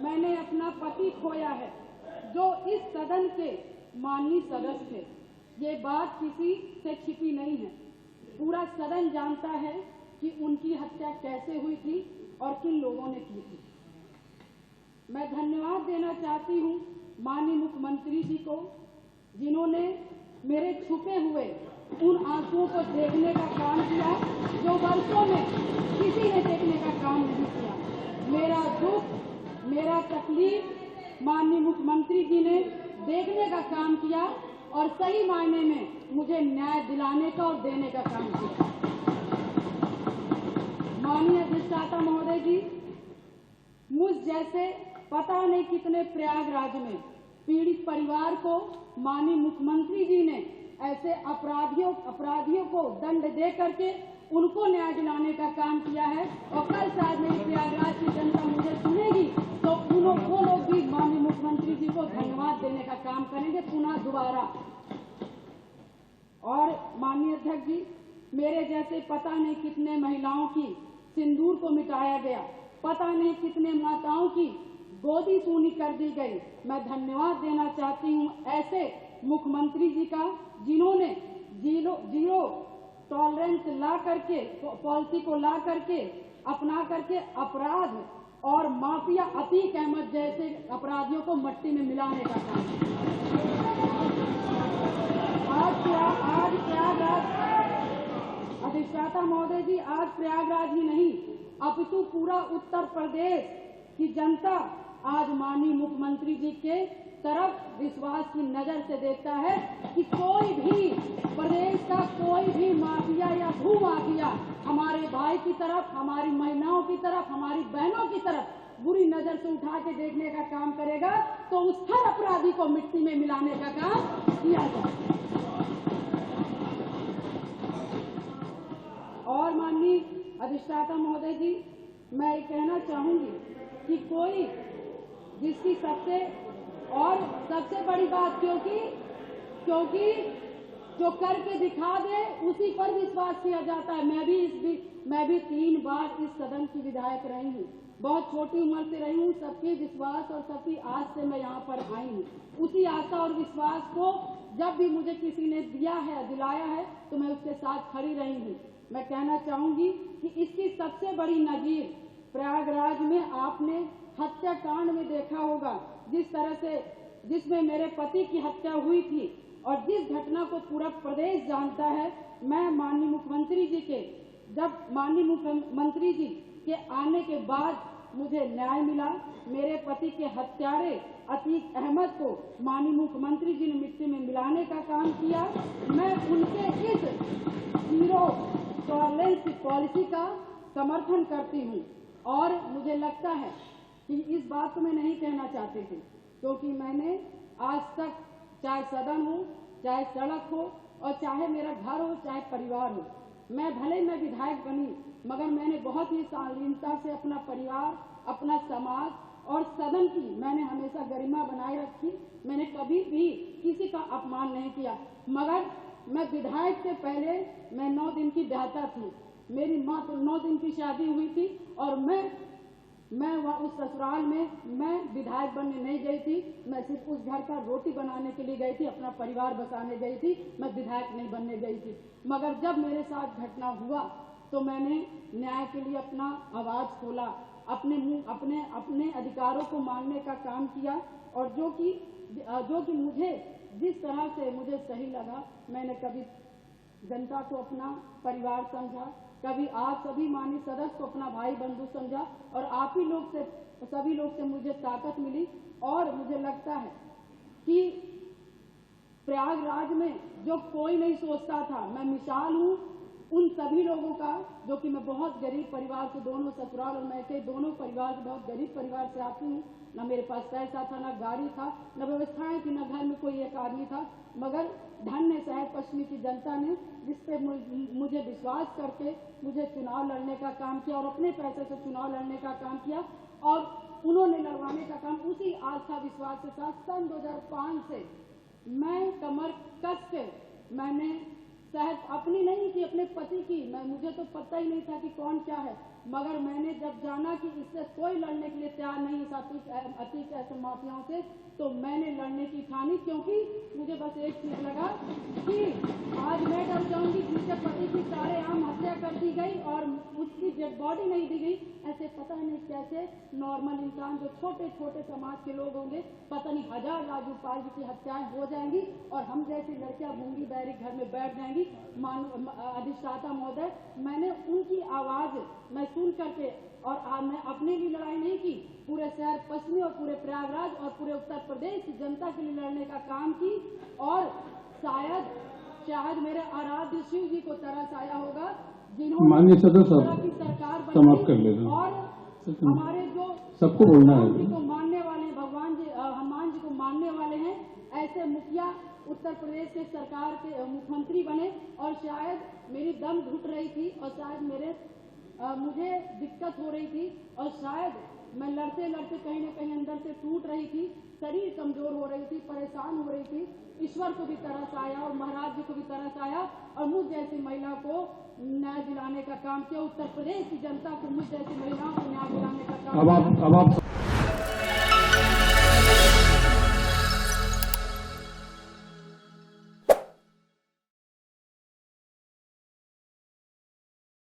मैंने अपना पति खोया है, जो इस सदन के माननीय सदस्य थे। ये बात किसी से छिपी नहीं है। पूरा सदन जानता है कि उनकी हत्या कैसे हुई थी और किन लोगों ने की थी। मैं धन्यवाद देना चाहती हूँ माननीय मुख्यमंत्री जी को, जिन्होंने मेरे छुपे हुए उन आंसुओं को देखने का काम किया जो वर्षों में किसी ने देखने का काम नहीं किया। मेरा दुख, मेरा तकलीफ माननीय मुख्यमंत्री जी ने देखने का काम किया और सही मायने में मुझे न्याय दिलाने का और देने का काम किया। माननीय अधिष्ठाता महोदय जी, मुझ जैसे पता नहीं कितने प्रयागराज में पीड़ित परिवार को माननीय मुख्यमंत्री जी ने ऐसे अपराधियों को दंड दे करके उनको न्याय दिलाने का काम किया है। और कल शायद मेरी प्रयागराज की जनता मुझे सुनेगी तो वो लोग भी माननीय मुख्यमंत्री जी को धन्यवाद देने का काम करेंगे पुनः दोबारा। और माननीय अध्यक्ष जी, मेरे जैसे पता नहीं कितने महिलाओं की सिंदूर को मिटाया गया, पता नहीं कितने माताओं की गोदी सूनी कर दी गई। मैं धन्यवाद देना चाहती हूँ ऐसे मुख्यमंत्री जी का, जिन्होंने जीरो टॉलरेंस ला करके पॉलिसी को ला करके अपना करके अपराध और माफिया अतीक अहमद जैसे अपराधियों को मट्टी में मिलाने का काम। आज प्रयागराज अधिष्ठाता महोदय जी, आज प्रयागराज ही नहीं अपितु पूरा उत्तर प्रदेश की जनता आज माननीय मुख्यमंत्री जी के तरफ विश्वास की नजर से देखता है कि कोई भी प्रदेश का कोई भी माफिया या भू माफिया हमारे भाई की तरफ, हमारी महिलाओं की तरफ, हमारी बहनों की तरफ बुरी नजर से उठा के देखने का काम करेगा तो उस हर अपराधी को मिट्टी में मिलाने का काम किया जाए। और माननीय अधिष्ठाता महोदय जी, मैं ये कहना चाहूंगी कि कोई जिसकी सबसे बड़ी बात, क्योंकि जो करके दिखा दे उसी पर विश्वास किया जाता है। मैं भी 3 बार इस सदन की विधायक रही हूँ, बहुत छोटी उम्र से रही हूँ। सबके विश्वास और सबकी आस से मैं यहाँ पर आई हूँ। उसी आशा और विश्वास को जब भी मुझे किसी ने दिलाया है तो मैं उसके साथ खड़ी रही हूँ। मैं कहना चाहूंगी कि इसकी सबसे बड़ी नजीर प्रयागराज में आपने हत्याकांड में देखा होगा, जिस तरह से जिसमें मेरे पति की हत्या हुई थी और जिस घटना को पूरा प्रदेश जानता है। मैं माननीय मुख्यमंत्री जी के आने के बाद मुझे न्याय मिला। मेरे पति के हत्यारे अतीक अहमद को माननीय मुख्यमंत्री जी ने मिट्टी में मिलाने का काम किया। मैं उनके इस जीरो टॉलरेंस की पॉलिसी का समर्थन करती हूँ और मुझे लगता है कि इस बात को मैं नहीं कहना चाहती थी, क्योंकि मैंने आज तक चाहे सदन हो, चाहे सड़क हो और चाहे मेरा घर हो, चाहे परिवार हो, मैं विधायक बनी मगर मैंने बहुत ही शालीनता से अपना परिवार, अपना समाज और सदन की मैंने हमेशा गरिमा बनाए रखी। मैंने कभी भी किसी का अपमान नहीं किया। मगर मैं विधायक से पहले मैं 9 दिन की ब्याहता थी। मेरी माँ तो 9 दिन की शादी हुई थी और मैं उस ससुराल में मैं विधायक बनने नहीं गई थी। मैं सिर्फ उस घर का रोटी बनाने के लिए गई थी, अपना परिवार बसाने गई थी। मैं विधायक नहीं बनने गई थी। मगर जब मेरे साथ घटना हुआ तो मैंने न्याय के लिए अपना आवाज खोला, अपने अधिकारों को मानने का काम किया और जो कि मुझे जिस तरह से मुझे सही लगा, मैंने कभी जनता को अपना परिवार समझा, कभी आप सभी माननीय सदस्य को अपना भाई बंधु समझा और आप ही लोग से, सभी लोग से मुझे ताकत मिली। और मुझे लगता है कि प्रयागराज में जो कोई नहीं सोचता था, मैं मिसाल हूँ उन सभी लोगों का, जो कि मैं बहुत गरीब परिवार से, दोनों ससुराल और मैके दोनों परिवार से, बहुत गरीब परिवार से आती हूँ। न मेरे पास पैसा था, न गाड़ी था, न व्यवस्थाएं थी, न घर में कोई एक आदमी था। मगर धन्य शहर पश्चिमी की जनता ने जिस पे मुझे विश्वास करके मुझे चुनाव लड़ने का काम किया और अपने पैसे से चुनाव लड़ने का काम किया और उन्होंने लड़वाने का काम उसी आस्था विश्वास के साथ सन 2005 से मैं कमर कस के मैंने शायद अपनी नहीं कि अपने पति की, मुझे तो पता ही नहीं था कि कौन क्या है। मगर मैंने जब जाना कि इससे कोई लड़ने के लिए तैयार नहीं था अतीक ऐसे माफियाओं से, तो मैंने लड़ने की ठानी, क्योंकि मुझे बस एक चीज लगा कि आज मैं डर जाऊंगी जिसके पति की सारेआम हत्या कर दी गई और उसकी डेड बॉडी नहीं दी गई। ऐसे पता नहीं कैसे नॉर्मल इंसान जो छोटे छोटे समाज के लोग होंगे, पता नहीं हजार राजूपाल जी की हत्याएं हो जाएंगी और हम जैसी लड़कियां गूंगी बहरी घर में बैठ जाएंगी। अधिष्ठाता महोदय, मैंने उनकी आवाज मैं सुन करके और मैं अपने लिए लड़ाई नहीं की, पूरे शहर पश्चिमी और पूरे प्रयागराज और पूरे उत्तर प्रदेश की जनता के लिए लड़ने का काम की। और शायद मेरे आराध्य शिव जी को तरस आया होगा जिन्होंने माननीय सदस्य की सरकार समाप्त कर लेना और हमारे जो सबको बोलना है जी को मानने वाले हैं, भगवान जी हनुमान जी को मानने वाले हैं, ऐसे मुखिया उत्तर प्रदेश के सरकार के मुख्यमंत्री बने। और शायद मेरी दम घुट रही थी और शायद मुझे दिक्कत हो रही थी और शायद मैं लड़ते लड़ते कहीं न कहीं अंदर से टूट रही थी, शरीर कमजोर हो रही थी, परेशान हो रही थी। ईश्वर को भी तरस आया और महाराज जी को भी तरस आया और मुझ जैसी महिला को न्याय दिलाने का काम किया। उत्तर प्रदेश की जनता को मुझ जैसी महिलाओं को न्याय दिलाने का काम किया। अब आप